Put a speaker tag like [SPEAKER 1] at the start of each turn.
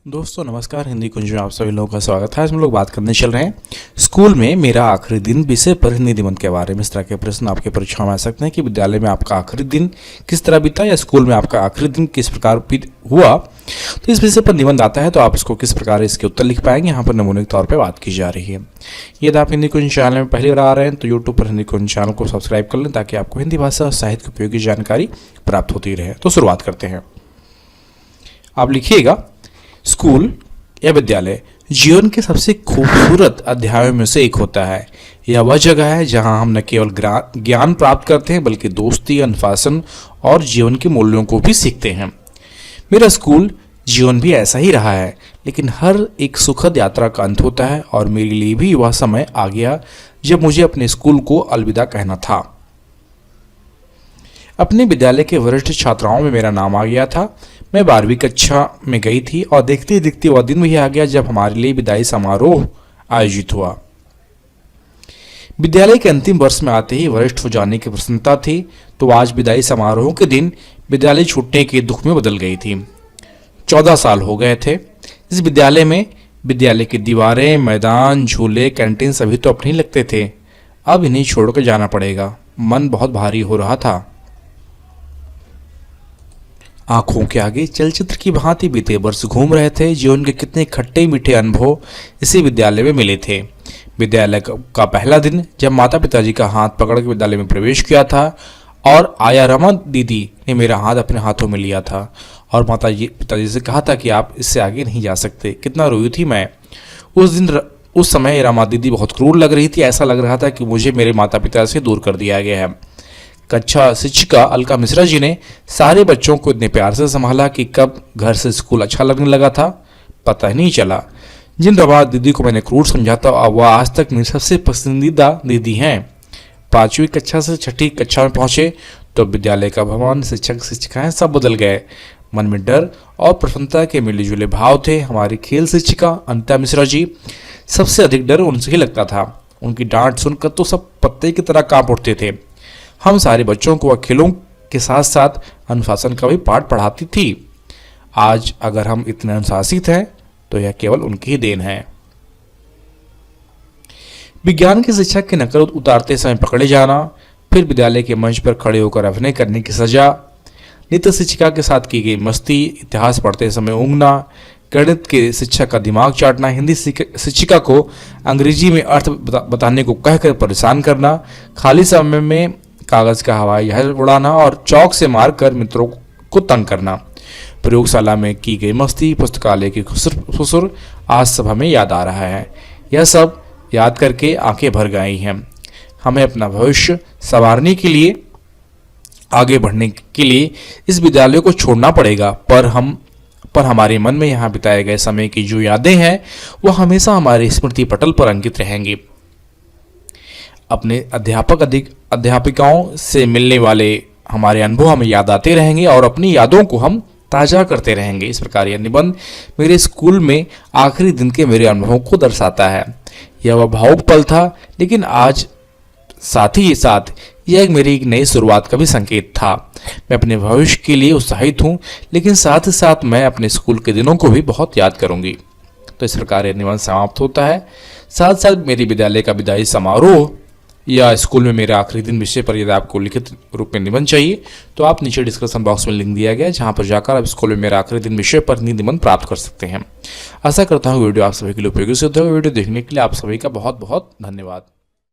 [SPEAKER 1] दोस्तों नमस्कार। हिंदी कुंज में आप सभी लोगों का स्वागत है। आज हम लोग बात करने चल रहे हैं स्कूल में मेरा आखिरी दिन विषय पर हिंदी निबंध के बारे में। इस तरह के प्रश्न आपके परीक्षा में आ सकते हैं कि विद्यालय में आपका आखिरी दिन किस तरह बीता या स्कूल में आपका आखिरी दिन किस प्रकार हुआ। तो इस विषय पर निबंध आता है तो आप इसको किस प्रकार इसके उत्तर लिख पाएंगे, यहाँ पर नमूने के तौर पर बात की जा रही है। यदि आप हिंदी कुंज चैनल में पहली बार आ रहे हैं तो यूट्यूब पर हिंदी कुंज चैनल को सब्सक्राइब कर लें ताकि आपको हिंदी भाषा और साहित्य की उपयोगी जानकारी प्राप्त होती रहे। तो शुरुआत करते हैं। आप लिखिएगा, स्कूल या विद्यालय जीवन के सबसे खूबसूरत अध्यायों में से एक होता है। यह वह जगह है जहां हम न केवल ज्ञान प्राप्त करते हैं बल्कि दोस्ती, अनुशासन और जीवन के मूल्यों को भी सीखते हैं। मेरा स्कूल जीवन भी ऐसा ही रहा है, लेकिन हर एक सुखद यात्रा का अंत होता है और मेरे लिए भी वह समय आ गया जब मुझे अपने स्कूल को अलविदा कहना था। अपने विद्यालय के वरिष्ठ छात्राओं में मेरा नाम आ गया था। मैं 12वीं कक्षा में गई थी और देखते देखते वह दिन भी आ गया जब हमारे लिए विदाई समारोह आयोजित हुआ। विद्यालय के अंतिम वर्ष में आते ही वरिष्ठ हो जाने की प्रसन्नता थी, तो आज विदाई समारोह के दिन विद्यालय छूटने के दुख में बदल गई थी। 14 साल हो गए थे इस विद्यालय में। विद्यालय की दीवारें, मैदान, झूले, कैंटीन सभी तो अपने ही लगते थे। अब इन्हें छोड़कर जाना पड़ेगा। मन बहुत भारी हो रहा था। आंखों के आगे चलचित्र की भांति बीते वर्ष घूम रहे थे। जीवन के कितने खट्टे मीठे अनुभव इसी विद्यालय में मिले थे। विद्यालय का पहला दिन जब माता पिताजी का हाथ पकड़ के विद्यालय में प्रवेश किया था और आया रमा दीदी ने मेरा हाथ अपने हाथों में लिया था और पिताजी से कहा था कि आप इससे आगे नहीं जा सकते। कितना रोई थी मैं उस समय रमा दीदी बहुत क्रूर लग रही थी। ऐसा लग रहा था कि मुझे मेरे माता पिता से दूर कर दिया गया है। कक्षा शिक्षिका अलका मिश्रा जी ने सारे बच्चों को इतने प्यार से संभाला कि कब घर से स्कूल अच्छा लगने लगा था पता ही नहीं चला। जिन रमा दीदी को मैंने क्रूर समझा था वह आज तक मेरी सबसे पसंदीदा दीदी हैं। 5वीं कक्षा से 6ठी कक्षा में पहुंचे तो विद्यालय का भवन, शिक्षक शिक्षिकाएं सब बदल गए। मन में डर और प्रसन्नता के मिले जुले भाव थे। हमारी खेल शिक्षिका अनिता मिश्रा जी, सबसे अधिक डर उनसे ही लगता था। उनकी डांट सुनकर तो सब पत्ते की तरह कांप उठते थे। हम सारे बच्चों को खेलों के साथ साथ अनुशासन का भी पाठ पढ़ाती थी। आज अगर हम इतने अनुशासित हैं तो यह केवल उनकी ही देन है। विज्ञान के शिक्षक के नकल उतारते समय पकड़े जाना, फिर विद्यालय के मंच पर खड़े होकर अभिनय करने की सजा, नृत्य शिक्षिका के साथ की गई मस्ती, इतिहास पढ़ते समय ऊँघना, गणित के शिक्षक का दिमाग चाटना, हिंदी शिक्षिका को अंग्रेजी में अर्थ बताने को कहकर परेशान करना, खाली समय में कागज का हवाई जहाज उड़ाना और चौक से मारकर मित्रों को तंग करना, प्रयोगशाला में की गई मस्ती, पुस्तकालय की खुसर आज सब हमें याद आ रहा है। यह सब याद करके आंखें भर गई हैं। हमें अपना भविष्य संवारने के लिए, आगे बढ़ने के लिए इस विद्यालय को छोड़ना पड़ेगा, पर हमारे मन में यहाँ बिताए गए समय की जो यादें हैं वो हमेशा हमारे स्मृति पटल पर अंकित रहेंगी। अपने अध्यापिकाओं से मिलने वाले हमारे अनुभव हमें याद आते रहेंगे और अपनी यादों को हम ताज़ा करते रहेंगे। इस प्रकार यह निबंध मेरे स्कूल में आखिरी दिन के मेरे अनुभवों को दर्शाता है। यह वह भावुक पल था, लेकिन आज साथ ही साथ यह मेरी एक नई शुरुआत का भी संकेत था। मैं अपने भविष्य के लिए उत्साहित हूँ, लेकिन साथ ही साथ मैं अपने स्कूल के दिनों को भी बहुत याद करूँगी। तो इस प्रकार यह निबंध समाप्त होता है। साथ साथ मेरे विद्यालय का विदाई समारोह या स्कूल में मेरे आखिरी दिन विषय पर यदि आपको लिखित रूप में निबंध चाहिए तो आप नीचे डिस्क्रिप्शन बॉक्स में लिंक दिया गया है, जहां पर जाकर आप स्कूल में मेरे आखिरी दिन विषय पर निबंध प्राप्त कर सकते हैं। आशा करता हूं वीडियो आप सभी के लिए उपयोगी सिद्ध होगा। वीडियो देखने के लिए आप सभी का बहुत बहुत धन्यवाद।